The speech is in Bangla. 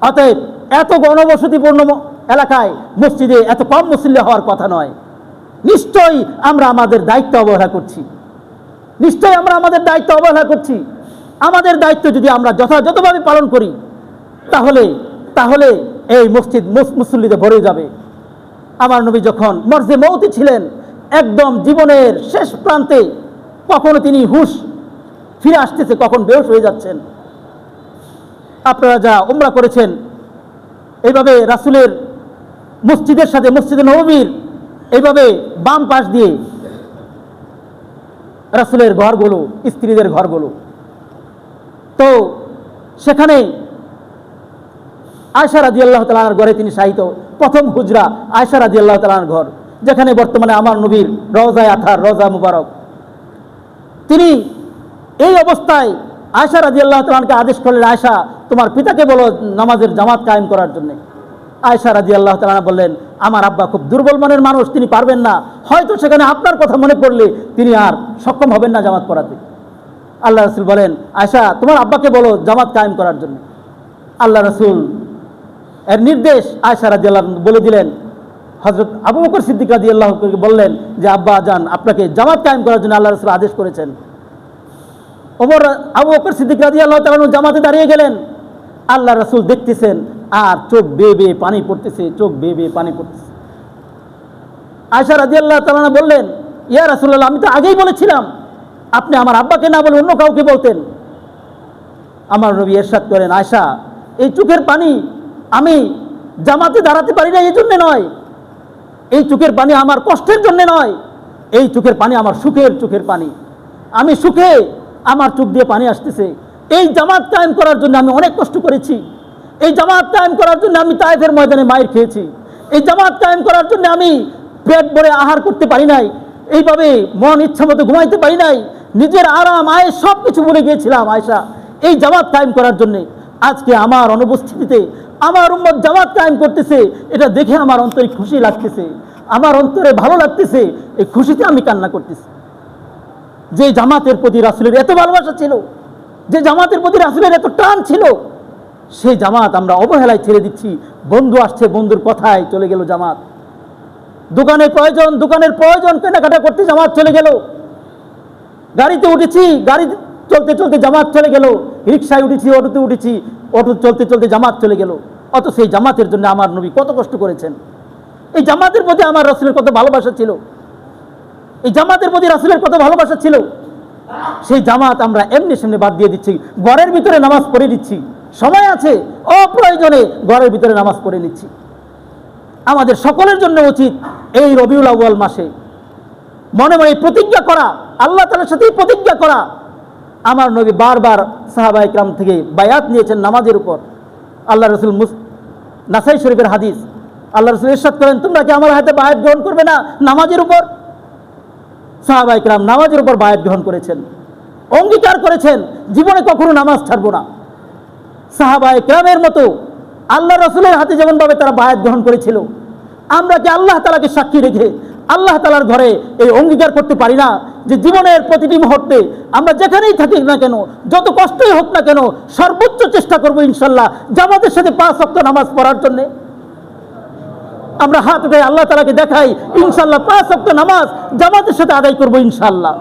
অতএব এত গণবসতিপূর্ণ এলাকায় মসজিদে এত কম মুসল্লি হওয়ার কথা নয়। নিশ্চয়ই আমরা আমাদের দায়িত্ব অবহেলা করছি, নিশ্চয়ই আমরা আমাদের দায়িত্ব অবহেলা করছি। আমাদের দায়িত্ব যদি আমরা যথাযথভাবে পালন করি তাহলে তাহলে এই মসজিদ মুসল্লিতে ভরে যাবে। আমার নবী যখন মরজে মৌতি ছিলেন, একদম জীবনের শেষ প্রান্তে, কখনো তিনি হুঁশ ফিরে আসতেছে, কখন বেহুশ হয়ে যাচ্ছেন। আপনারা যা উমরা করেছেন, এইভাবে রাসূলের মসজিদের সাথে মসজিদে নববীর এইভাবে বাম পাশ দিয়ে রাসূলের ঘরগুলো, স্ত্রীদের ঘরগুলো, তো সেখানে আয়েশা রাদিয়াল্লাহু তাআলার ঘরে তিনি শায়িত। প্রথম হুজরা আয়েশা রাদিয়াল্লাহু তাআলার ঘর, যেখানে বর্তমানে আমার নবীর রওজায়ে আতহার, রওজা মুবারক। তিনি এই অবস্থায় আয়েশা রাদিয়াল্লাহু তাআলাকে আদেশ করলেন, আয়েশা তোমার পিতাকে বলো নামাজের জামাত কায়েম করার জন্য। আয়েশা রাদিয়াল্লাহু তাআলা বললেন, আমার আব্বা খুব দুর্বল মনের মানুষ, তিনি পারবেন না, হয়তো সেখানে আপনার কথা মনে পড়লে তিনি আর সক্ষম হবেন না জামাত পড়াতে। আল্লাহ রাসূল বলেন, আয়েশা তোমার আব্বাকে বলো জামাত কায়েম করার জন্য। আল্লাহ রাসূল এর নির্দেশ আয়েশা রাদিয়াল্লাহু বলে দিলেন। হযরত আবু বকর সিদ্দিক রাদিয়াল্লাহু তাআলা বললেন যে আব্বা জান, আপনাকে জামাত কায়েম করার জন্য আল্লাহ রাসূল আদেশ করেছেন। আবু বকর সিদ্দিক রাদিয়াল্লাহু তাআলা জামাতে দাঁড়িয়ে গেলেন। আল্লাহ রাসূল দেখতেছেন আর চোখ বেয়ে বেয়ে পানি পড়তেছে, চোখ বেয়ে বেয়ে পানি পড়তেছে। আয়েশা রাদিয়াল্লাহু তাআলা বললেন, ইয়া রাসূলুল্লাহ, আমি তো আগেই বলেছিলাম আপনি আমার আব্বাকে না বলে অন্য কাউকে বলতেন। আমার নবী ইরশাদ করেন, আয়েশা এই চোখের পানি আমি জামাতে দাঁড়াতে পারি না এই জন্য নয়, এই চোখের পানি আমার কষ্টের জন্য নয়, এই চোখের পানি আমার সুখের চোখের পানি। আমি সুখে আমার চোখ দিয়ে পানি আসতেছে। এই জামাত কায়েম করার জন্য আমি অনেক কষ্ট করেছি, এই জামাত কায়েম করার জন্য আমি তায়েফের ময়দানে মাইর খেয়েছি, এই জামাত কায়েম করার জন্য আমি পেট ভরে আহার করতে পারি নাই, এইভাবে মন ইচ্ছা মতো ঘুমাইতে পারি নাই, নিজের আরাম আয়েশ সব কিছু ভুলে গিয়েছিলাম আয়েশা এই জামাত কায়েম করার জন্য। আজকে আমার অনুপস্থিতিতে আমার উম্মত জামাত কায়েম করতেছে, এটা দেখে আমার অন্তরে খুশি লাগতেছে, আমার অন্তরে ভালো লাগতেছে, এই খুশিতে আমি কান্না করতেছি। যে জামাতের প্রতি রাসূলের এত ভালোবাসা ছিল, যে জামাতের প্রতি রাসূলের এত টান ছিল, সেই জামাত আমরা অবহেলায় ছেড়ে দিচ্ছি। বন্ধু আসছে, বন্ধুর কথায় চলে গেল জামাত। দোকানের প্রয়োজন কেনাকাটা করতে জামাত চলে গেল। গাড়িতে উঠেছি, গাড়ি চলতে চলতে জামাত চলে গেল। রিকশায় উঠেছি, অটোতে উঠেছি, অটো চলতে চলতে জামাত চলে গেল। অত সেই জামাতের জন্য আমার নবী কত কষ্ট করেছেন। এই জামাতের প্রতি আমার রাসূলের কত ভালোবাসা ছিল, এই জামাতের প্রতি রাসূলের কত ভালোবাসা ছিল। সেই জামাত আমরা এমনি সামনে বাদ দিয়ে দিচ্ছি, ঘরের ভিতরে নামাজ পড়ে দিচ্ছি। সময় আছে, অপ্রয়োজনে ঘরের ভিতরে নামাজ পড়ে নিচ্ছি। আমাদের সকলের জন্য উচিত এই রবিউল আউয়াল মাসে মনে মনে প্রতিজ্ঞা করা, আল্লাহ তাআলার সাথে প্রতিজ্ঞা করা। আমার নবী বারবার সাহাবায়ে কিরাম থেকে বায়াত নিয়েছেন নামাজের উপর। আল্লাহ রাসূল নাসাই শরীফের হাদিস, আল্লাহ রাসূল ইরশাদ করেন, তোমরা কি আমার হাতে বায়াত গ্রহণ করবে না নামাজের উপর? সাহাবায়ে কিরাম নামাজের উপর বায়াত গ্রহণ করেছেন, অঙ্গীকার করেছেন জীবনে কখনো নামাজ ছাড়বো না। সাহাবায়ে কিরামের মতো আল্লাহ রাসূলের হাতে যেমনভাবে তারা বায়াত গ্রহণ করেছিল, আমরা কি আল্লাহ তাআলাকে সাক্ষী রেখে আল্লাহ তাআলার ঘরে এই অঙ্গীকার করতে পারি না যে জীবনের প্রতিটি মুহূর্তে আমরা যেখানেই থাকি না কেন, যত কষ্টই হোক না কেন, সর্বোচ্চ চেষ্টা করব ইনশাআল্লাহ জামাতের সাথে 5 ওয়াক্ত নামাজ পড়ার জন্য। আমরা হাত উঠে আল্লাহ তাআলাকে দেখাই, ইনশাআল্লাহ 5 ওয়াক্ত নামাজ জামাতের সাথে আদায় করব ইনশাআল্লাহ।